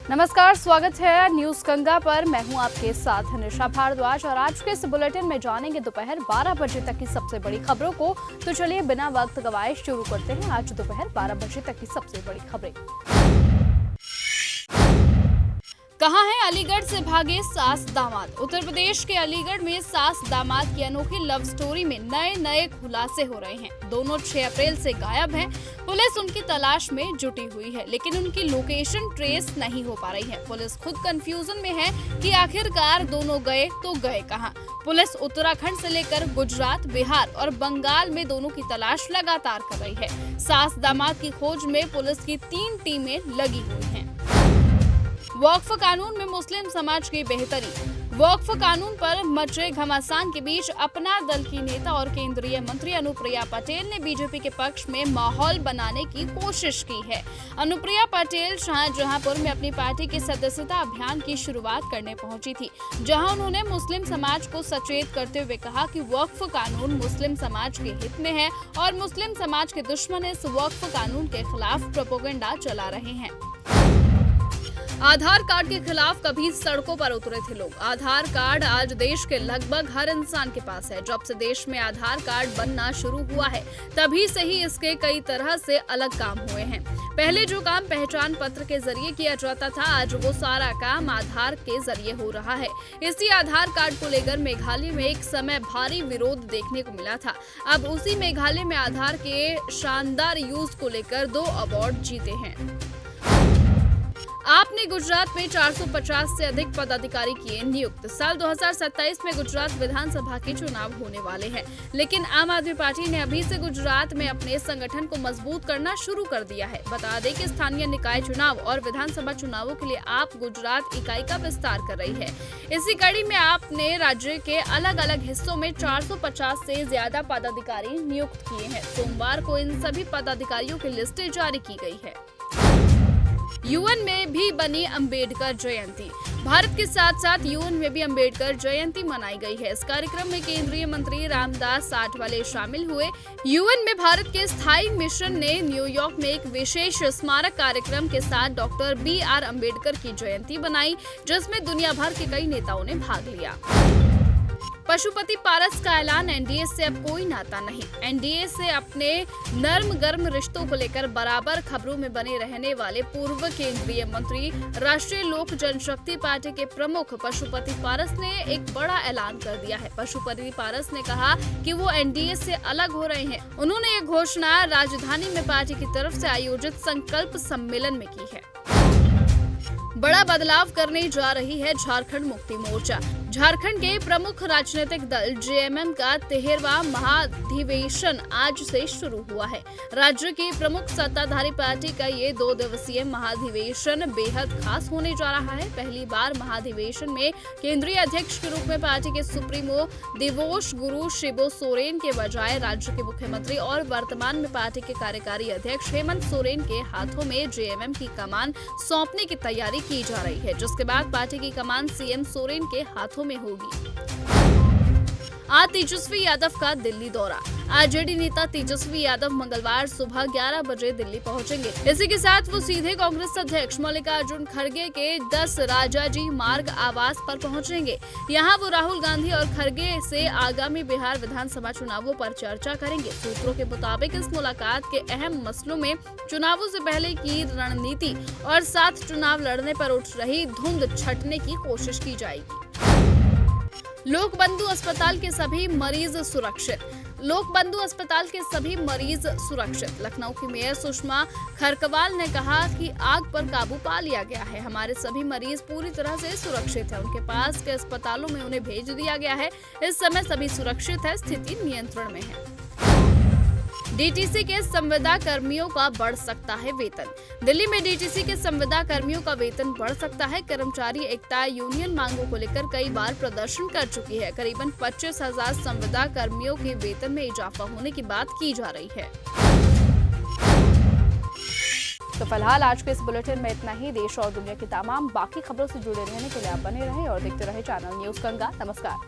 नमस्कार, स्वागत है न्यूज गंगा पर। मैं हूं आपके साथ निशा भारद्वाज और आज के इस बुलेटिन में जानेंगे दोपहर 12 बजे तक की सबसे बड़ी खबरों को। तो चलिए बिना वक्त गवाए शुरू करते हैं आज दोपहर 12 बजे तक की सबसे बड़ी खबरें। कहां है अलीगढ़ से भागे सास दामाद। उत्तर प्रदेश के अलीगढ़ में सास दामाद की अनोखी लव स्टोरी में नए नए खुलासे हो रहे हैं। दोनों 6 अप्रैल से गायब हैं। पुलिस उनकी तलाश में जुटी हुई है, लेकिन उनकी लोकेशन ट्रेस नहीं हो पा रही है। पुलिस खुद कंफ्यूजन में है कि आखिरकार दोनों गए तो गए कहां। पुलिस उत्तराखंड से लेकर गुजरात, बिहार और बंगाल में दोनों की तलाश लगातार कर रही है। सास दामाद की खोज में पुलिस की 3 टीमें लगी हुई हैं। वक्फ कानून में मुस्लिम समाज की बेहतरी। वक्फ कानून पर मचे घमासान के बीच अपना दल की नेता और केंद्रीय मंत्री अनुप्रिया पटेल ने बीजेपी के पक्ष में माहौल बनाने की कोशिश की है। अनुप्रिया पटेल शाहजहांपुर में अपनी पार्टी के सदस्यता अभियान की शुरुआत करने पहुंची थी, जहां उन्होंने मुस्लिम समाज को सचेत करते हुए कहा कि वक्फ कानून मुस्लिम समाज के हित में है और मुस्लिम समाज के दुश्मन इस वक्फ कानून के खिलाफ प्रोपेगेंडा चला रहे हैं। आधार कार्ड के खिलाफ कभी सड़कों पर उतरे थे लोग। आधार कार्ड आज देश के लगभग हर इंसान के पास है। जब से देश में आधार कार्ड बनना शुरू हुआ है, तभी से ही इसके कई तरह से अलग काम हुए हैं। पहले जो काम पहचान पत्र के जरिए किया जाता था, आज वो सारा काम आधार के जरिए हो रहा है। इसी आधार कार्ड को लेकर मेघालय में एक समय भारी विरोध देखने को मिला था। अब उसी मेघालय में आधार के शानदार यूज को लेकर 2 अवार्ड जीते हैं। आपने गुजरात में 450 से अधिक पदाधिकारी किए नियुक्त। साल 2027 में गुजरात विधानसभा के चुनाव होने वाले हैं, लेकिन आम आदमी पार्टी ने अभी से गुजरात में अपने संगठन को मजबूत करना शुरू कर दिया है। बता दें कि स्थानीय निकाय चुनाव और विधानसभा चुनावों के लिए आप गुजरात इकाई का विस्तार कर रही है। इसी कड़ी में आपने राज्य के अलग अलग हिस्सों में 450 से ज्यादा पदाधिकारी नियुक्त किए हैं। सोमवार को इन सभी पदाधिकारियों की लिस्टें जारी की गई है। यूएन में भी बनी अंबेडकर जयंती। भारत के साथ साथ यूएन में भी अंबेडकर जयंती मनाई गई है। इस कार्यक्रम में केंद्रीय मंत्री रामदास आठवले शामिल हुए। यूएन में भारत के स्थायी मिशन ने न्यूयॉर्क में एक विशेष स्मारक कार्यक्रम के साथ डॉक्टर BR अंबेडकर की जयंती बनाई, जिसमें दुनिया भर के कई नेताओं ने भाग लिया। पशुपति पारस का ऐलान, एनडीए से अब कोई नाता नहीं। एनडीए से अपने नर्म गर्म रिश्तों को लेकर बराबर खबरों में बने रहने वाले पूर्व केंद्रीय मंत्री राष्ट्रीय लोक जनशक्ति पार्टी के प्रमुख पशुपति पारस ने एक बड़ा ऐलान कर दिया है। पशुपति पारस ने कहा कि वो एनडीए से अलग हो रहे हैं। उन्होंने ये घोषणा राजधानी में पार्टी की तरफ से आयोजित संकल्प सम्मेलन में की है। बड़ा बदलाव करने जा रही है झारखंड मुक्ति मोर्चा। झारखंड के प्रमुख राजनीतिक दल जेएमएम का 13वां महाधिवेशन आज से शुरू हुआ है। राज्य की प्रमुख सत्ताधारी पार्टी का ये 2 दिवसीय महाधिवेशन बेहद खास होने जा रहा है। पहली बार महाधिवेशन में केंद्रीय अध्यक्ष के रूप में पार्टी के सुप्रीमो दिवोश गुरु शिबू सोरेन के बजाय राज्य के मुख्यमंत्री और वर्तमान में पार्टी के कार्यकारी अध्यक्ष हेमंत सोरेन के हाथों में जेएमएम की कमान सौंपने की तैयारी की जा रही है, जिसके बाद पार्टी की कमान सीएम सोरेन के हाथों में होगी। आज तेजस्वी यादव का दिल्ली दौरा। आरजेडी नेता तेजस्वी यादव मंगलवार सुबह 11 बजे दिल्ली पहुंचेंगे। इसी के साथ वो सीधे कांग्रेस अध्यक्ष मल्लिकार्जुन खड़गे के 10 राजाजी मार्ग आवास पर पहुंचेंगे। यहां वो राहुल गांधी और खड़गे से आगामी बिहार विधानसभा चुनावों पर चर्चा करेंगे। सूत्रों के मुताबिक इस मुलाकात के अहम मसलों में चुनावों से पहले की रणनीति और साथ चुनाव लड़ने पर उठ रही धुंध छटने की कोशिश की जाएगी। लोक बंधु अस्पताल के सभी मरीज सुरक्षित। लोक बंधु अस्पताल के सभी मरीज सुरक्षित। लखनऊ की मेयर सुषमा खरकवाल ने कहा कि आग पर काबू पा लिया गया है। हमारे सभी मरीज पूरी तरह से सुरक्षित हैं। उनके पास के अस्पतालों में उन्हें भेज दिया गया है। इस समय सभी सुरक्षित है, स्थिति नियंत्रण में है। डीटीसी के संविदा कर्मियों का बढ़ सकता है वेतन। दिल्ली में डीटीसी के संविदा कर्मियों का वेतन बढ़ सकता है। कर्मचारी एकता यूनियन मांगों को लेकर कई बार प्रदर्शन कर चुकी है। करीबन 25,000 संविदा कर्मियों के वेतन में इजाफा होने की बात की जा रही है। तो फिलहाल आज के इस बुलेटिन में इतना ही। देश और दुनिया की तमाम बाकी खबरों से जुड़े रहने के लिए आप बने रहें और देखते रहे चैनल न्यूज गंगा। नमस्कार।